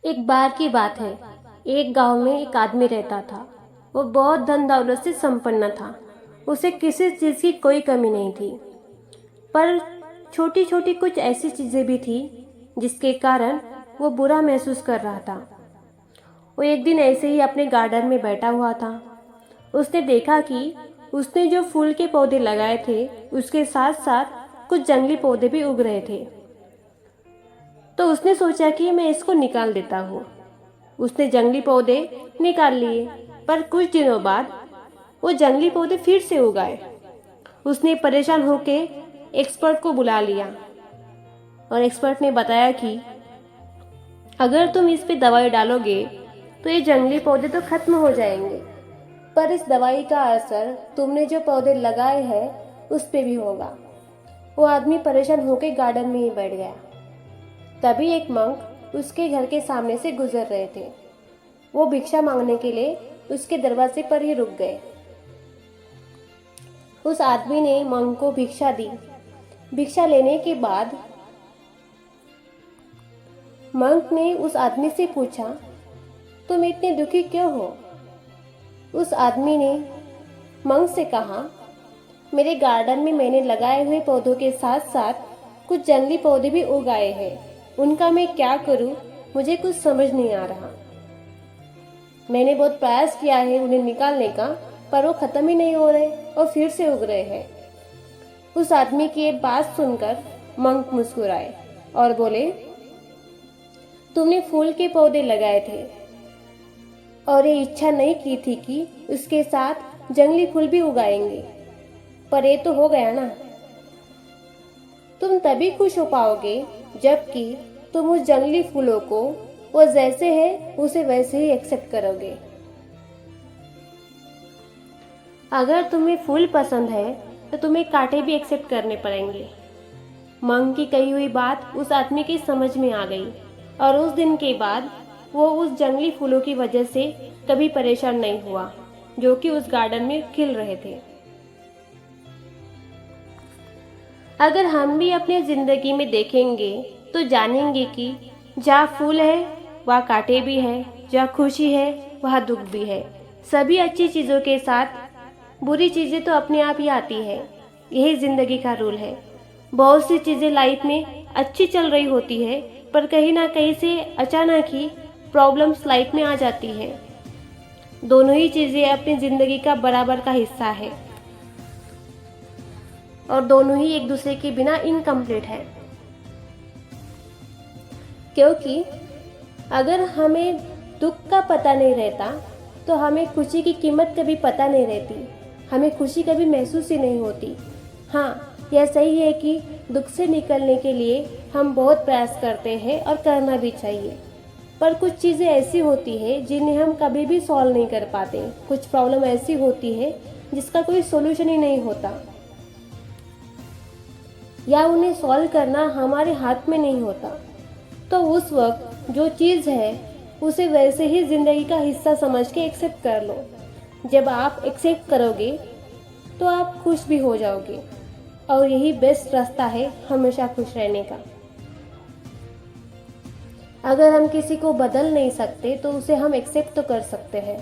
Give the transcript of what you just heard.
एक बार की बात है। एक गांव में एक आदमी रहता था। वो बहुत धन दौलत से संपन्न था। उसे किसी चीज़ की कोई कमी नहीं थी। पर छोटी छोटी कुछ ऐसी चीज़ें भी थी जिसके कारण वो बुरा महसूस कर रहा था। वो एक दिन ऐसे ही अपने गार्डन में बैठा हुआ था। उसने देखा कि उसने जो फूल के पौधे लगाए थे उसके साथ साथ कुछ जंगली पौधे भी उग रहे थे। तो उसने सोचा कि मैं इसको निकाल देता हूँ। उसने जंगली पौधे निकाल लिए, पर कुछ दिनों बाद वो जंगली पौधे फिर से उगाए। उसने परेशान होकर एक्सपर्ट को बुला लिया और एक्सपर्ट ने बताया कि अगर तुम इस पे दवाई डालोगे तो ये जंगली पौधे तो खत्म हो जाएंगे, पर इस दवाई का असर तुमने जो पौधे लगाए हैं उस पे भी होगा। वो आदमी परेशान होकर गार्डन में ही बैठ गया। तभी एक मंक उसके घर के सामने से गुजर रहे थे। वो भिक्षा मांगने के लिए उसके दरवाजे पर ही रुक गए। उस आदमी ने मंक को भिक्षा दी। भिक्षा लेने के बाद मंक ने उस आदमी से पूछा, तुम इतने दुखी क्यों हो? उस आदमी ने मंक से कहा, मेरे गार्डन में मैंने लगाए हुए पौधों के साथ साथ कुछ जंगली पौधे भी उगाए हैं। उनका मैं क्या करूं, मुझे कुछ समझ नहीं आ रहा। मैंने बहुत प्रयास किया है उन्हें निकालने का, पर वो खत्म ही नहीं हो रहे और फिर से उग रहे हैं। उस आदमी की ये बात सुनकर मंक मुस्कुराए और बोले, तुमने फूल के पौधे लगाए थे और ये इच्छा नहीं की थी कि उसके साथ जंगली फूल भी उगाएंगे, पर ये तो हो गया ना। तुम तभी खुश हो पाओगे जबकि तुम उस जंगली फूलों को वो जैसे है उसे वैसे ही एक्सेप्ट करोगे। अगर तुम्हें फूल पसंद है तो तुम्हें कांटे भी एक्सेप्ट करने पड़ेंगे। मंक की कही हुई बात उस आदमी की समझ में आ गई और उस दिन के बाद वो उस जंगली फूलों की वजह से कभी परेशान नहीं हुआ जो कि उस गार्डन में खिल रहे थे। अगर हम भी अपनी जिंदगी में देखेंगे तो जानेंगे कि जहाँ फूल है वहाँ कांटे भी है, जहाँ खुशी है वहाँ दुख भी है। सभी अच्छी चीज़ों के साथ बुरी चीज़ें तो अपने आप ही आती है। यही जिंदगी का रूल है। बहुत सी चीज़ें लाइफ में अच्छी चल रही होती है, पर कहीं ना कहीं से अचानक ही प्रॉब्लम्स लाइफ में आ जाती है। दोनों ही चीज़ें अपनी ज़िंदगी का बराबर का हिस्सा है और दोनों ही एक दूसरे के बिना इनकम्प्लीट है। क्योंकि अगर हमें दुख का पता नहीं रहता तो हमें खुशी की कीमत कभी पता नहीं रहती, हमें खुशी कभी महसूस ही नहीं होती। हाँ, यह सही है कि दुख से निकलने के लिए हम बहुत प्रयास करते हैं और करना भी चाहिए, पर कुछ चीज़ें ऐसी होती है जिन्हें हम कभी भी सॉल्व नहीं कर पाते। कुछ प्रॉब्लम ऐसी होती है जिसका कोई सोल्यूशन ही नहीं होता, या उन्हें सॉल्व करना हमारे हाथ में नहीं होता। तो उस वक्त जो चीज़ है उसे वैसे ही ज़िंदगी का हिस्सा समझ के एक्सेप्ट कर लो। जब आप एक्सेप्ट करोगे तो आप खुश भी हो जाओगे और यही बेस्ट रास्ता है हमेशा खुश रहने का। अगर हम किसी को बदल नहीं सकते तो उसे हम एक्सेप्ट तो कर सकते हैं।